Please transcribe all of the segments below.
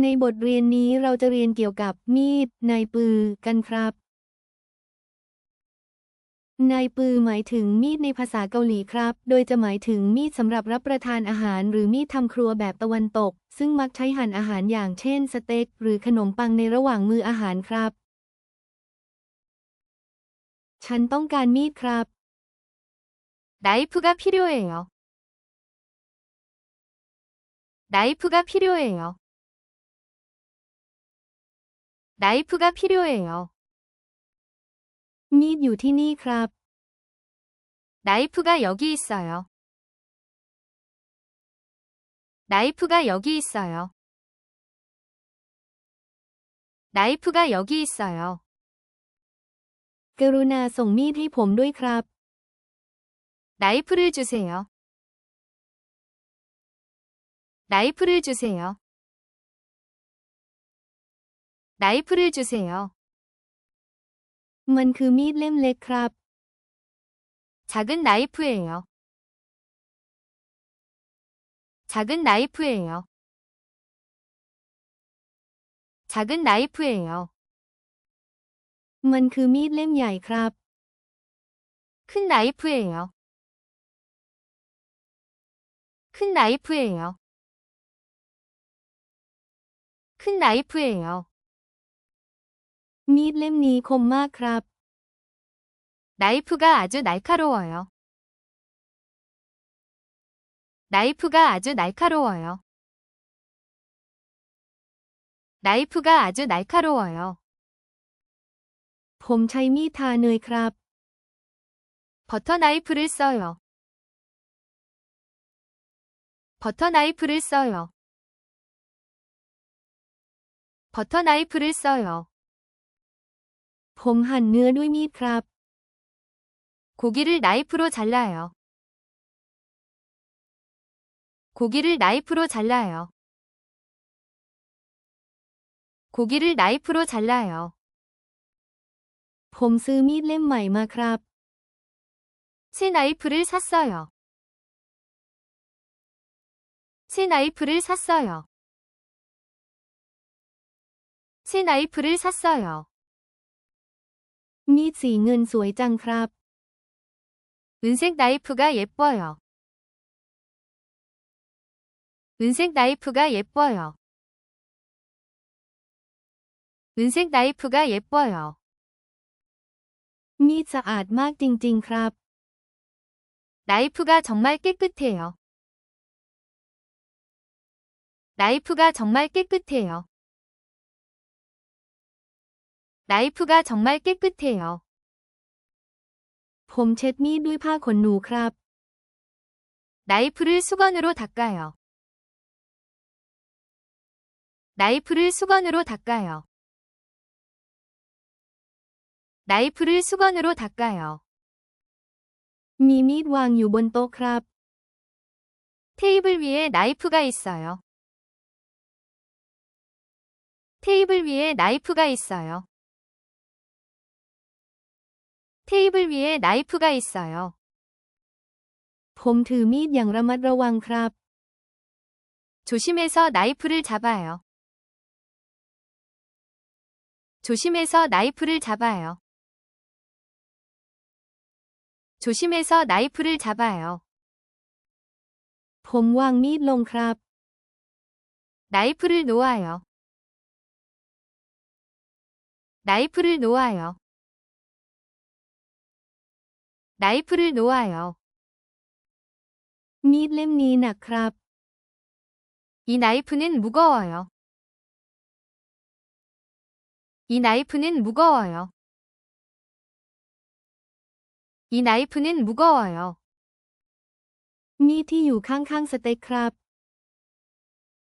ในบทเรียนนี้เราจะเรียนเกี่ยวกับมีดไนปือกันครับไนปือหมายถึงมีดในภาษาเกาหลีครับโดยจะหมายถึงมีดสำหรับรับประทานอาหารหรือมีดทำครัวแบบตะวันตกซึ่งมักใช้หั่นอาหารอย่างเช่นสเต็กหรือขนมปังในระหว่างมื้ออาหารครับฉันต้องการมีดครับ 나이프가 필요해요. 나이프가 필요해요. 나이프가 필요해요. มีดอยู่ที่นี่ครับ 나이프가 여기 있어요. 나이프가 여기 있어요. 나이프가 여기 있어요. กรุณาส่งมีดให้ผมด้วยครับ 나이프를 주세요. 나이프를 주세요. 나이프를 주세요. มันคือมีดเล่มเล็กครับ 작은 나이프예요. 작은 나이프예요. 작은 나이프예요. มันคือมีดเล่มใหญ่ครับ 큰 나이프예요. 큰 나이프예요. 큰 나이프예요. มีดเล่มนี้คมมากครับ 나이프가 아주 날카로워요. 나이프가 아주 날카로워요. 나이프가 아주 날카로워요. ผมใช้มีดทาเนยครับ 버터 나이프를 써요. 버터 나이프를 써요. 버터 나이프를 써요. ผมหั่นเนื้อด้วยมีดครับ 고기를 나이프로 잘라요. 고기를 나이프로 잘라요. 고기를 나이프로 잘라요. ผมซื้อมีดเล่มใหม่มาครับ 새 나이프를 샀어요. 새 나이프를 샀어요. 새 나이프를 샀어요. มีดสีเงินสวยจังครับ 은색 나이프가 예뻐요. 은색 나이프가 예뻐요. 은색 나이프가 예뻐요. มีดสะอาดมากจริงๆครับ 나이프가 정말 깨끗해요. 나이프가 정말 깨끗해요. 나이프가 정말 깨끗해요. ผมเช็ดมีดด้วยผ้าขนหนูครับ 나이프를 수건으로 닦아요. 나이프를 수건으로 닦아요. 나이프를 수건으로 닦아요. มีมีดวางอยู่บนโต๊ะครับ 테이블 위에 나이프가 있어요. 테이블 위에 나이프가 있어요. 테이블 위에 나이프가 있어요. ผมถือมีดอย่างระมัดระวังครับ 조심해서 나이프를 잡아요. 조심해서 나이프를 잡아요. 조심해서 나이프를 잡아요. ผมวางมีดลงครับ 나이프를 놓아요. 나이프를 놓아요. 나이프를 놓아요. มีดเล่มนี้หนักครับ 이 나이프는 무거워요. 이 나이프는 무거워요. 이 나이프는 무거워요. มีดที่อยู่ข้างๆสเต็กครับ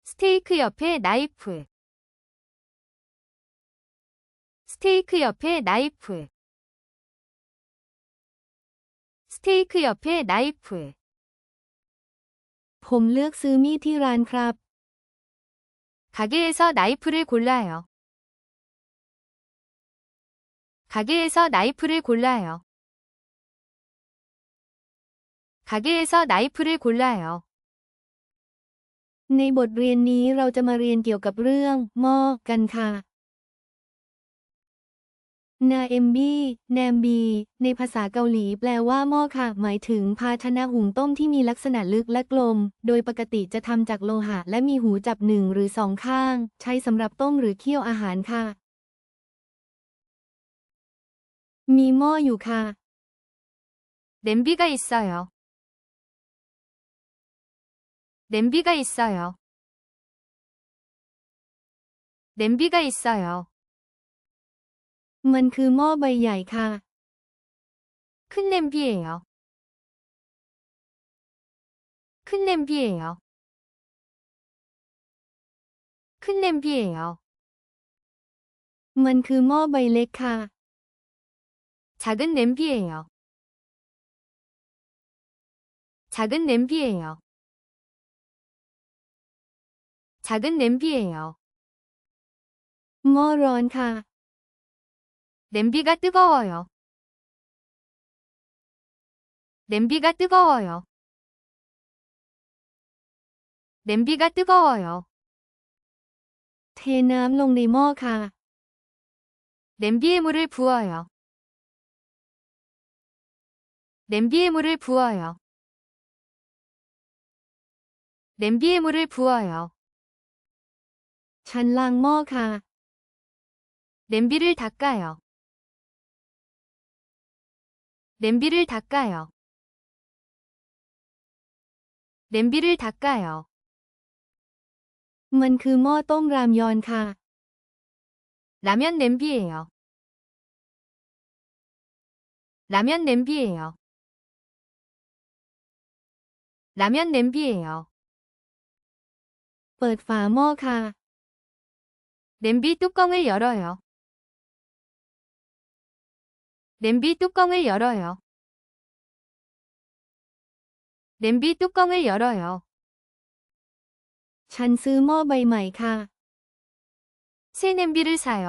스테이크 옆에 나이프. 스테이크 옆에 나이프. 스테이크 옆에 나이프. ผมเลือกซื้อมีดที่ร้านครับ 가게에서 나이프를 골라요. 가게에서 나이프를 골라요. 가게에서 나이프를 골라요. ในบทเรียนนี้เราจะมาเรียนเกี่ยวกับเรื่องหม้อกันค่ะนาเอมบีแนมบีในภาษาเกาหลีแปลว่าหม้อค่ะหมายถึงภาชนะหุงต้มที่มีลักษณะลึกและกลมโดยปกติจะทำจากโลหะและมีหูจับหนึ่งหรือสองข้างใช้สำหรับต้มหรือเคี่ยวอาหารค่ะมีหม้ออยู่ค่ะ 냄비가 있어요. 냄비가 있어요. 냄비가 있어요. มันคือหม้อใบใหญ่ค่ะ 큰 냄비예요. 큰 냄비예요. 큰 냄비예요. มันคือหม้อใบเล็กค่ะ 작은 냄비예요. 작은 냄비예요. 작은 냄비예요. หม้อร้อนค่ะ 냄비가 뜨거워요. 냄비가 뜨거워요. 냄비가 뜨거워요. เทน้ำลงในหม้อค่ะ 냄비에 물을 부어요. 냄비에 물을 부어요. 냄비에 물을 부어요. ฉันล้างหม้อค่ะ 냄비를 닦아요. 냄비를 닦아요. 냄비를 닦아요. มันคือหม้อต้มรามยอนค่ะ 라면 냄비예요. 라면 냄비예요. 라면 냄비예요. เปิดฝาหม้อค่ะ 냄비 뚜껑을 열어요. 냄비 뚜껑을 열어요. 냄비 뚜껑을 열어요. ฉันซื้อหม้อใบใหม่ค่ะ 새 냄비를 사요.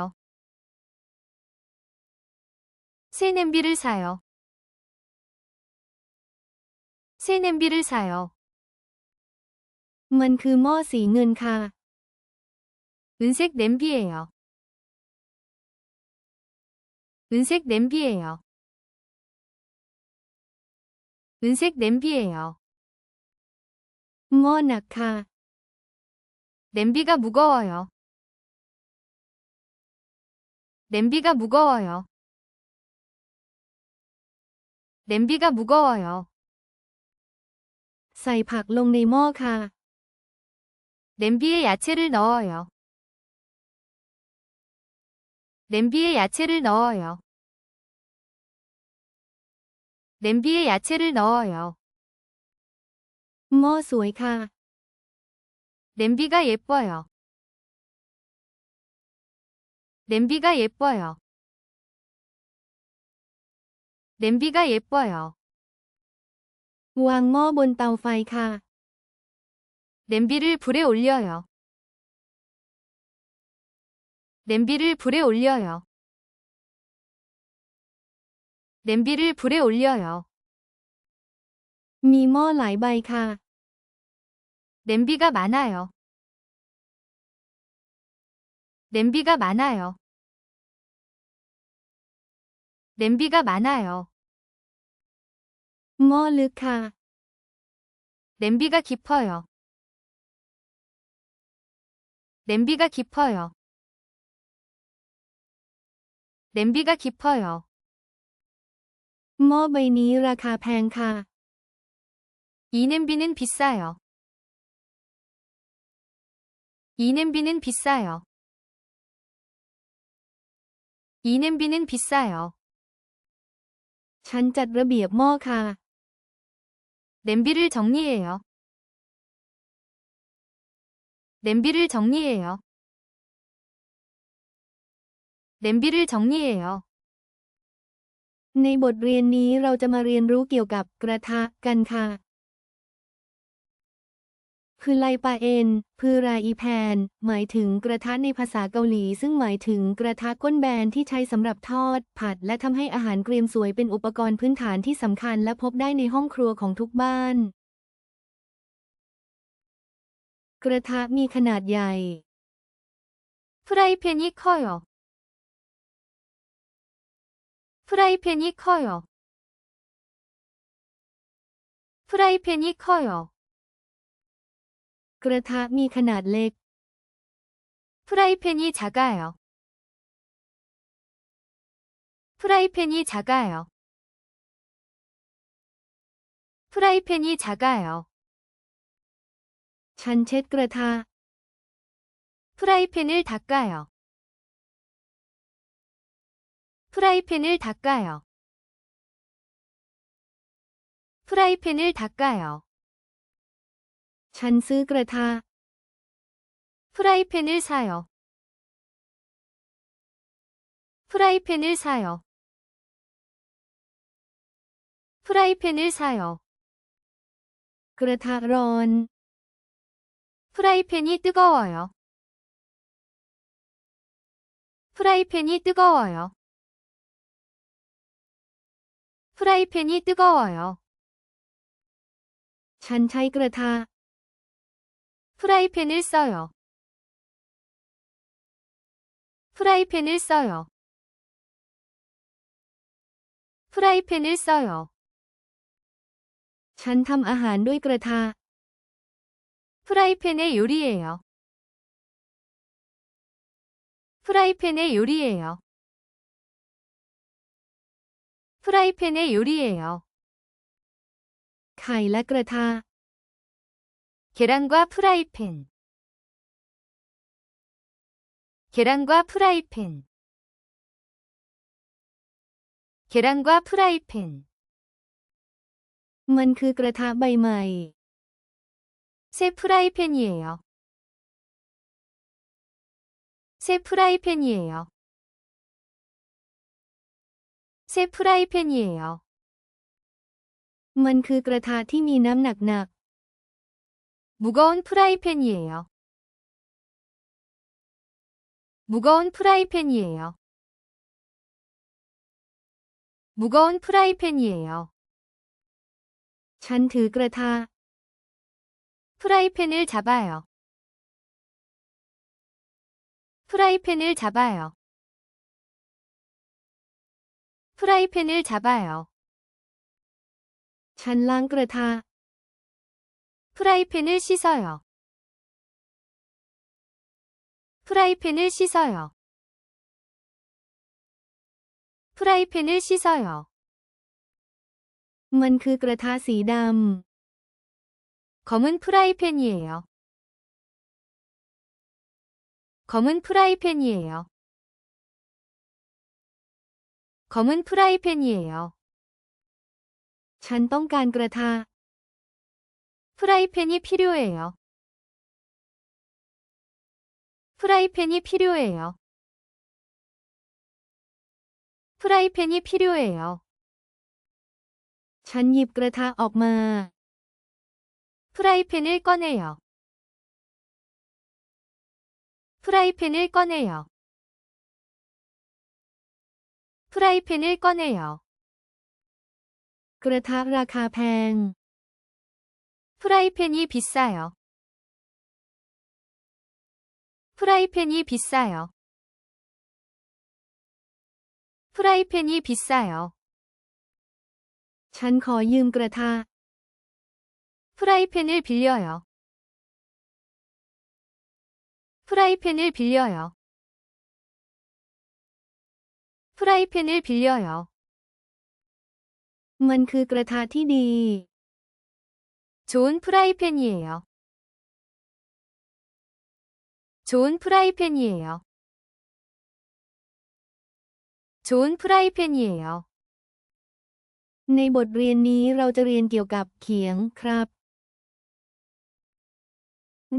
새 냄비를 사요. 새 냄비를 사요. มันคือหม้อสีเงินค่ะ 은색 냄비예요. 은색 냄비예요. 은색 냄비예요. หม้อหนักค่ะ 냄비가 무거워요. 냄비가 무거워요. 냄비가 무거워요. ใส่ผักลงในหม้อค่ะ 냄비에 야채를 넣어요. 냄비에 야채를 넣어요. 냄비에 야채를 넣어요. หม้อสวยค่ะ 냄비가 예뻐요. 냄비가 예뻐요. 냄비가 예뻐요. วางหม้อบนเตาไฟค่ะ 냄비를 불에 올려요. 냄비를 불에 올려요. 냄비를 불에 올려요. มีหม้อหลายใบค่ะ 냄비가 많아요. 냄비가 많아요. 냄비가 많아요. หม้อลึกค่ะ 냄비가 깊어요. 냄비가 깊어요. 냄비가 깊어요. หม้อใบนี้ราคาแพงค่ะ 이 냄비는 비싸요. 이 냄비는 비싸요. 이 냄비는 비싸요. ฉันจัดระเบียบหม้อค่ะ 냄비를 정리해요. 냄비를 정리해요. 냄비를 정리해요. ในบทเรียนนี้เราจะมาเรียนรู้เกี่ยวกับกระทะกันค่ะคือไลปาเอ็นคือราอีแพนหมายถึงกระทะในภาษาเกาหลีซึ่งหมายถึงกระทะก้นแบนที่ใช้สำหรับทอดผัดและทำให้อาหารเกรียมสวยเป็นอุปกรณ์พื้นฐานที่สำคัญและพบได้ในห้องครัวของทุกบ้าน กระทะมีขนาดใหญ่ 프라이팬이 커요. 프라이팬이 커요. 프라이팬이 커요. กระทะมีขนาดเล็ก 프라이팬이 작아요. 프라이팬이 작아요. 프라이팬이 작아요. ฉันเช็ดกระทะ 프라이팬을 닦아요. 프라이팬을 닦아요. 프라이팬을 닦아요. ฉันซื้อกระทะ 프라이팬을 사요. 프라이팬을 사요. 프라이팬을 사요. กระทะร้อน 프라이팬이 뜨거워요. 프라이팬이 뜨거워요. 프라이팬이 뜨거워요. ฉันใช้กระทะ 프라이팬을 써요. 프라이팬을 써요. 프라이팬을 써요. ฉันทำอาหารด้วยกระทะ 프라이팬에 요리해요. 프라이팬에 요리해요. 프라이팬에 요리해요. ไข่และกระทะ 계란과 프라이팬. 계란과 프라이팬. 계란과 프라이팬. มันคือกระทะใบใหม่ 새 프라이팬이에요. 새 프라이팬이에요. 새 프라이팬이에요. มันคือกระทะที่มีน้ำหนัก 무거운 프라이팬이에요. 무거운 프라이팬이에요. 무거운 프라이팬이에요. ๆ ฉันถือกระทะ 프라이팬을 잡아요. 프라이팬을 잡아요. 프라이팬을 잡아요. ฉันล้างกระทะ 프라이팬을 씻어요. 프라이팬을 씻어요. 프라이팬을 씻어요. มันคือกระทะสีดำ 검은 프라이팬이에요. 검은 프라이팬이에요. 검은 프라이팬이에요. ฉันต้องการกระทะ 프라이팬이 필요해요. 프라이팬이 필요해요. 프라이팬이 필요해요. ฉันหยิบกระทะออกมา 프라이팬을 꺼내요. 프라이팬을 꺼내요. 프라이팬을 꺼내요. กระทะราคาแพง 프라이팬이 비싸요. 프라이팬이 비싸요. 프라이팬이 비싸요. ฉันขอยืมกระทะ 프라이팬을 빌려요. 프라이팬을 빌려요. 프라이팬을 빌려요. มันคือกระทะที่ดี 좋은 프라이팬이에요. 좋은 프라이팬이에요. 좋은 프라이팬이에요. ในบทเรียนนี้เราจะเรียนเกี่ยวกับเขียงครับ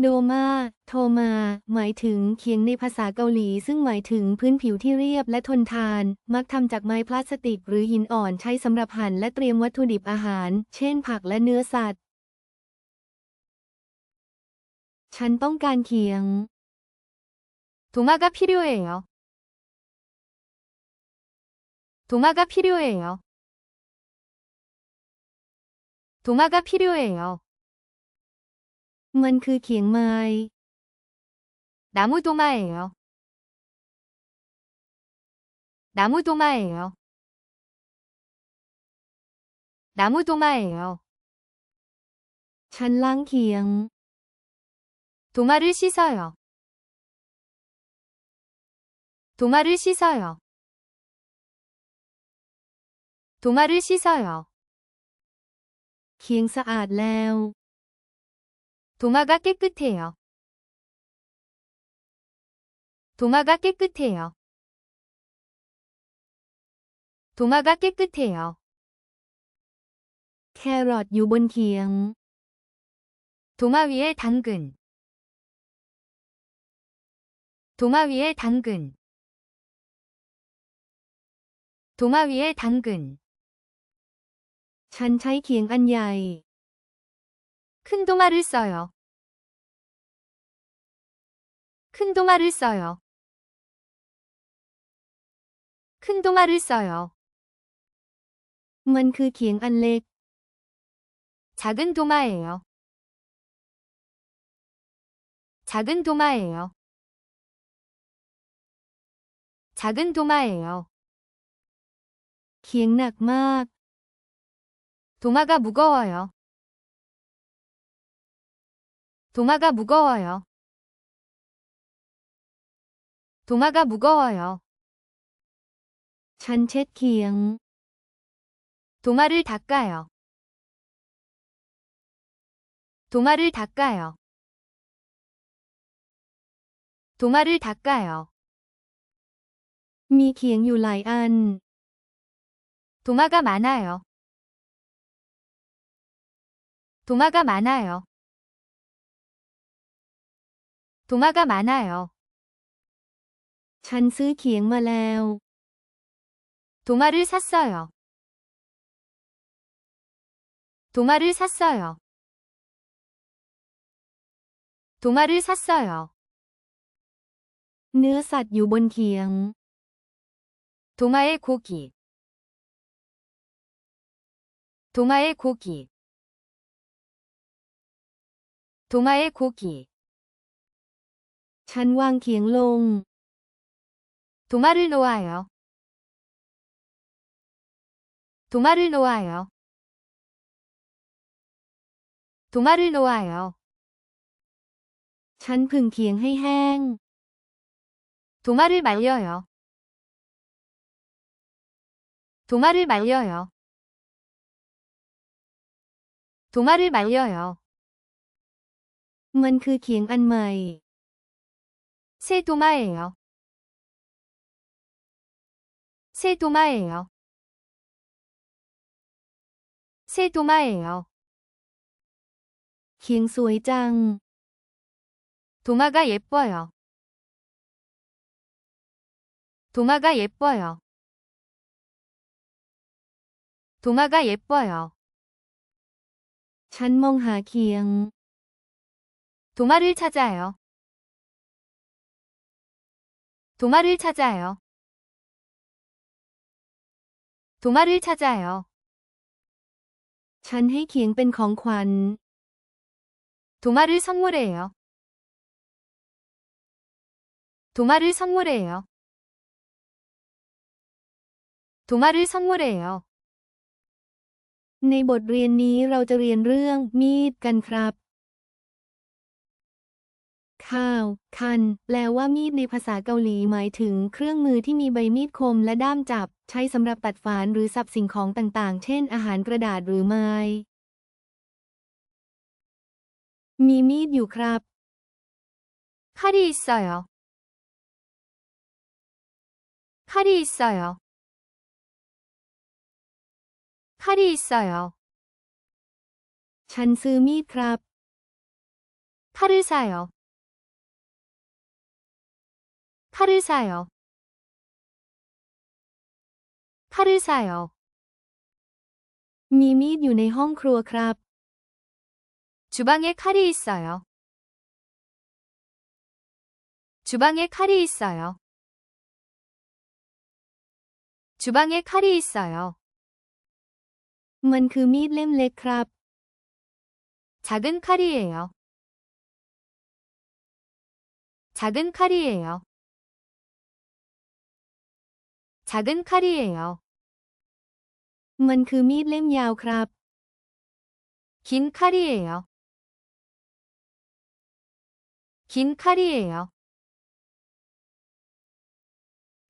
โดมาโทมาหมายถึงเขียงในภาษาเกาหลีซึ่งหมายถึงพื้นผิวที่เรียบและทนทานมักทำจากไม้พลาสติกหรือหินอ่อนใช้สำหรับหั่นและเตรียมวัตถุดิบอาหารเช่นผักและเนื้อสัตว์ฉันต้องการเขียง 도마가 필요해요. 도마가 필요해요. 도마가 필요해요. มันคือเขียงไม้ 나무 도마예요. 나무 도마예요. 나무 도마예요. ฉันล้างเขียง 도마를 씻어요. 도마를 씻어요. 도마를 씻어요. เขียงสะอาดแล้ว 도마가 깨끗해요. 도마가 깨끗해요. 도마가 깨끗해요. แครอทอยู่บนเขียง 도마 위에 당근. 도마 위에 당근. 도마 위에 당근. ฉันใช้เขียงอันใหญ่ 큰 도마를 써요. 큰 도마를 써요. 큰 도마를 써요. มันคือเขียงอันเล็ก 작은 도마예요. 작은 도마예요. 작은 도마예요. เขียงหนักมาก 도마가 무거워요. 도마가 무거워요. 도마가 무거워요. ฉันเช็ดเขียง 도마를 닦아요. 도마를 닦아요. 도마를 닦아요. มีเขียงอยู่หลายอัน 도마가 많아요. 도마가 많아요. 도마가 많아요. ฉันซื้อเขียงมาแล้ว 도마를 샀어요. 도마를 샀어요. 도마를 샀어요. เนื้อสัตว์อยู่บนเขียง 도마의 고기. 도마의 고기. 도마의 고기. ฉันวางเขียงลง 도마를 놓아요. 도마를 놓아요. 도마를 놓아요. ฉันผึ่งเขียงให้แห้ง 도마를 말려요. 도마를 말려요. 도마를 말려요. มันคือเขียงอันใหม่ 새 도마예요. 새 도마예요. 새 도마예요. เขียงสวยจัง 도마가 예뻐요. 도마가 예뻐요. 도마가 예뻐요. ฉันมองหาเขียง 도마를 찾아요. 도마를 찾아요. 도마를 찾아요. ฉันให้เขียงเป็นของขวัญ 도마를 선물해요. 도마를 선물해요. 도마를 선물해요. ในบทเรียนนี้เราจะเรียนเรื่องมีดกันครับ ข้าว คัน แปลว่ามีดในภาษาเกาหลีหมายถึงเครื่องมือที่มีใบมีดคมและด้ามจับ ใช้สำหรับตัดฝานหรือสับสิ่งของต่างๆ เช่นอาหารกระดาษหรือไม้ มีมีดอยู่ครับ 칼이 있어요. 칼이 있어요. 칼이 있어요. ฉันซื้อมีดครับ 칼을 사요. 칼을 사요. 칼을 사요. มีมีดอยู่ในห้องครัวครับ 주방에 칼이 있어요. 주방에 칼이 있어요. 주방에 칼이 있어요. มันคือมีดเล่มเล็กครับ 작은 칼이에요. 작은 칼이에요. 작은 칼이에요. มันคือมีดเล่มยาวครับ 긴 칼이에요. 긴 칼이에요.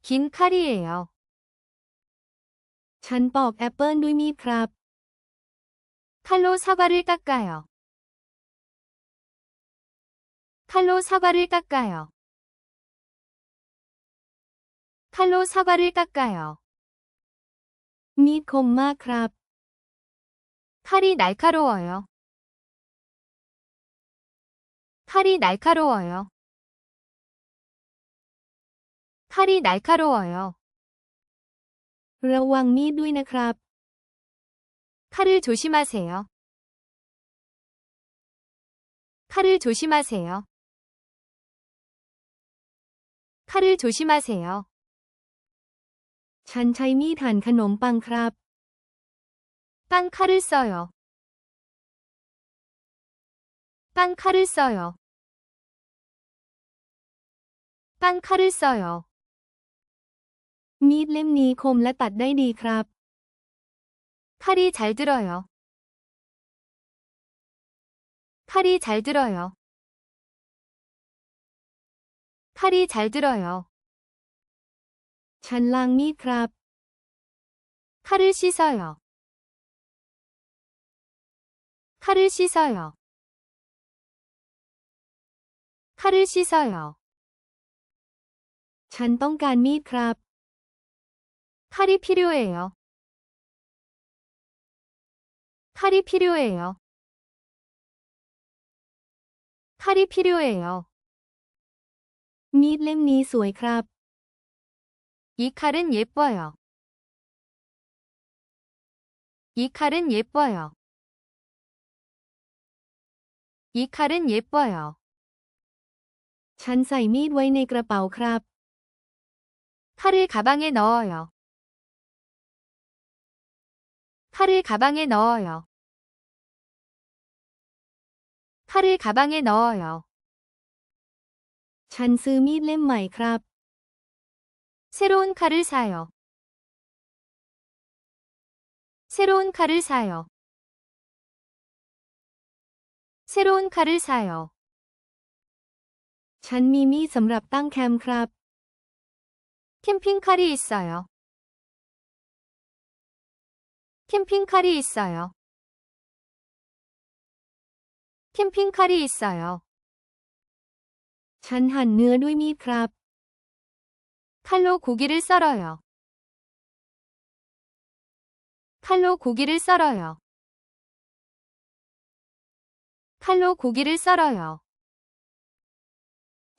긴 칼이에요. ฉันปอกแอปเปิลด้วยมีดครับ 칼로 사과를 깎아요. 칼로 사과를 깎아요. 칼로 사과를 깎아요. มีดคมมากครับ 칼이 날카로워요. 칼이 날카로워요. 칼이 날카로워요. ระวังมีดด้วยนะครับ 칼을 조심하세요. 칼을 조심하세요. 칼을 조심하세요. ฉันใช้มีดหั่นขนมปังครับ 빵 칼을 써요. 빵 칼을 써요. 빵 칼을 써요. มีดเล่มนี้คมและตัดได้ดีครับ 칼이 잘 들어요. 칼이 잘 들어요. 칼이 잘 들어요. ฉันล้างมีดครับ 칼을 씻어요. 칼을 씻어요. 칼을 씻어요. ฉันต้องการมีดครับ 칼이 필요해요. 칼이 필요해요. 칼이 필요해요. มีดเล่มนี้สวยครับ 이 칼은 예뻐요. 이 칼은 예뻐요. 이 칼은 예뻐요. ฉันใส่มีดไว้ในกระเป๋าครับ 칼을 가방에 넣어요. 칼을 가방에 넣어요. 칼을 가방에 넣어요. ฉันซื้อมีดเล่มใหม่ครับ 새로운 칼을 사요. 새로운 칼을 사요. 새로운 칼을 사요. ฉันมีมีดสำหรับตั้งแคมป์ครับ 캠핑칼이 있어요. 캠핑칼이 있어요. 캠핑칼이 있어요. ฉันหั่นเนื้อด้วยมีดครับ 칼로 고기를 썰어요. 칼로 고기를 썰어요. 칼로 고기를 썰어요.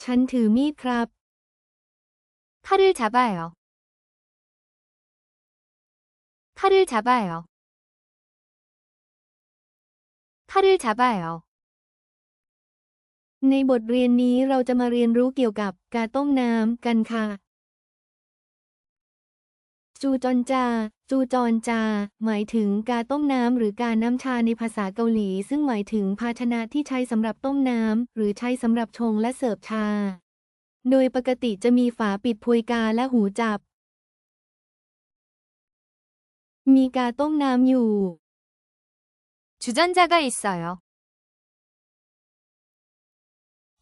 ฉันถือมีดครับ 칼을 잡아요. 칼을 잡아요. 칼을 잡아요. ในบทเรียนนี้เราจะมาเรียนรู้เกี่ยวกับการต้มน้ำกันค่ะ จูจอนจา จูจอนจา หมายถึงการต้มน้ำหรือการน้ำชาในภาษาเกาหลี ซึ่งหมายถึงภาชนะที่ใช้สำหรับต้มน้ำหรือใช้สำหรับชงและเสิร์ฟชา โดยปกติจะมีฝาปิดพวยกาและหูจับ มีกาต้มน้ำอยู่ 주전자가 있어요.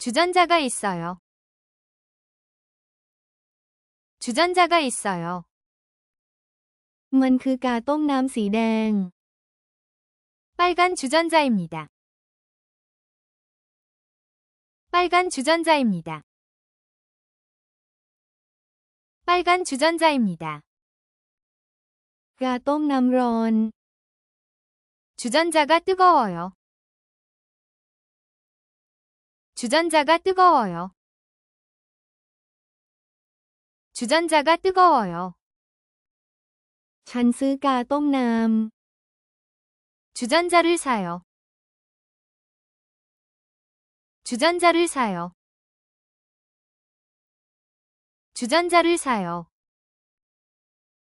주전자가 있어요. 주전자가 있어요. มันคือกาต้มน้ำสีแดง 빨간 주전자입니다. 빨간 주전자입니다. 빨간 주전자입니다. กาต้มน้ำร้อน 주전자가 뜨거워요. 주전자가 뜨거워요. 주전자가 뜨거워요. ฉันซื้อกาต้มน้ำ 주전자를 사요. 주전자를 사요. 주전자를 사요.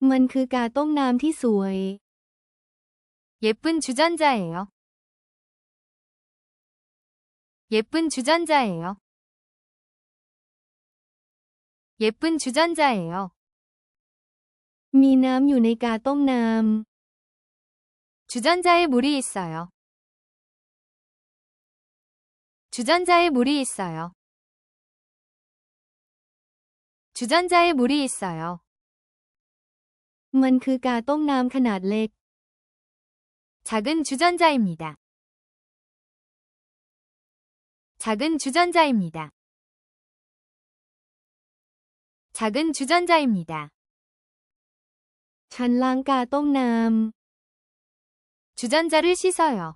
มันคือกาต้มน้ำที่สวย 예쁜 주전자예요. 예쁜 주전자예요. 예쁜 주전자예요. มีน้ำอยู่ในกาต้มน้ 주전자에 물이 있어요. 주전자에 물이 있어요. 주전자에 물이 있어요. ำมันคือกาต้มน้ำขนาดเล็ก 작은 주전자입니다. 작은 주전자입니다. 작은 주전자입니다. ฉันล้างกาต้มน้ำ 주전자를 씻어요.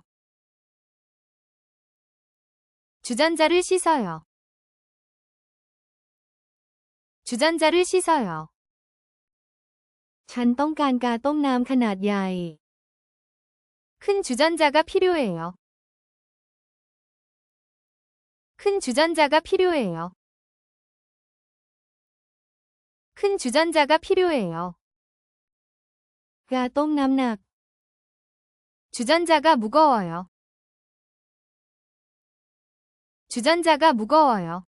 주전자를 씻어요. 주전자를 씻어요. ฉันต้องการกาต้มน้ำขนาดใหญ่ 큰 주전자가 필요해요. 큰 주전자가 필요해요. 큰 주전자가 필요해요. กาต้มน้ำหนัก 주전자가 무거워요. 주전자가 무거워요.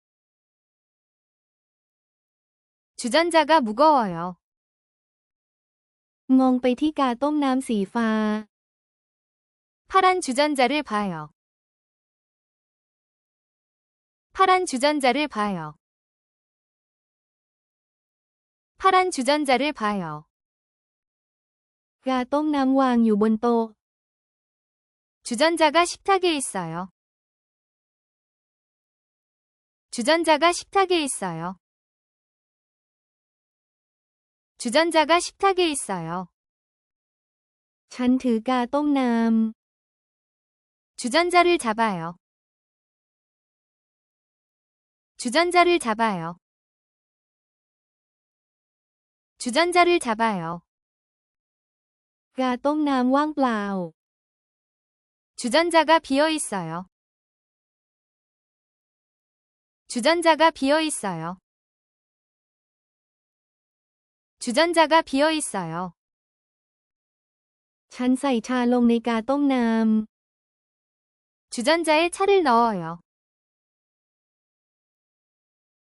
주전자가 무거워요. มองไปที่กาต้มน้ำสีฟ้า 파란 주전자를 봐요. 파란 주전자를 봐요. 파란 주전자를 봐요. กาต้มน้ำวางอยู่บนโต๊ะ 주전자가 식탁에 있어요. 주전자가 식탁에 있어요. 주전자가 식탁에 있어요. ฉันถือกาต้มน้ำ 주전자를 잡아요. 주전자를 잡아요. 주전자를 잡아요. กาต้มน้ำว่างเปล่า 주전자가 비어 있어요. 주전자가 비어 있어요. 주전자가 비어 있어요. ฉันใส่ชาลงในกาต้มน้ำ 주전자에 차를 넣어요.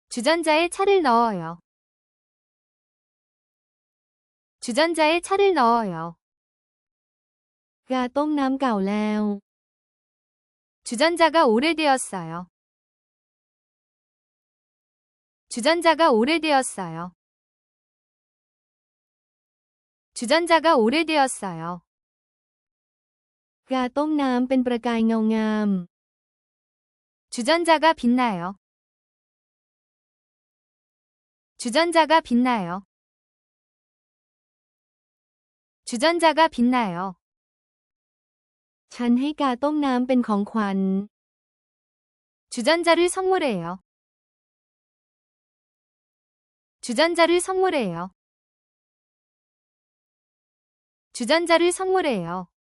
주전자에 차를 넣어요. 주전자에 차를 넣어요. กาต้มน้ำเก่าแล้ว 주전자가 오래되었어요. 주전자가 오래되었어요. 주전자가 오래되었어요. กาต้มน้ำเป็นประกายเงางาม 주전자가 빛나요. 주전자가 빛나요. 주전자가 빛나요. ฉันให้กาต้มน้ำเป็นของขวัญ 주전자를 선물해요. 주전자를 선물해요. 주전자를 선물해요.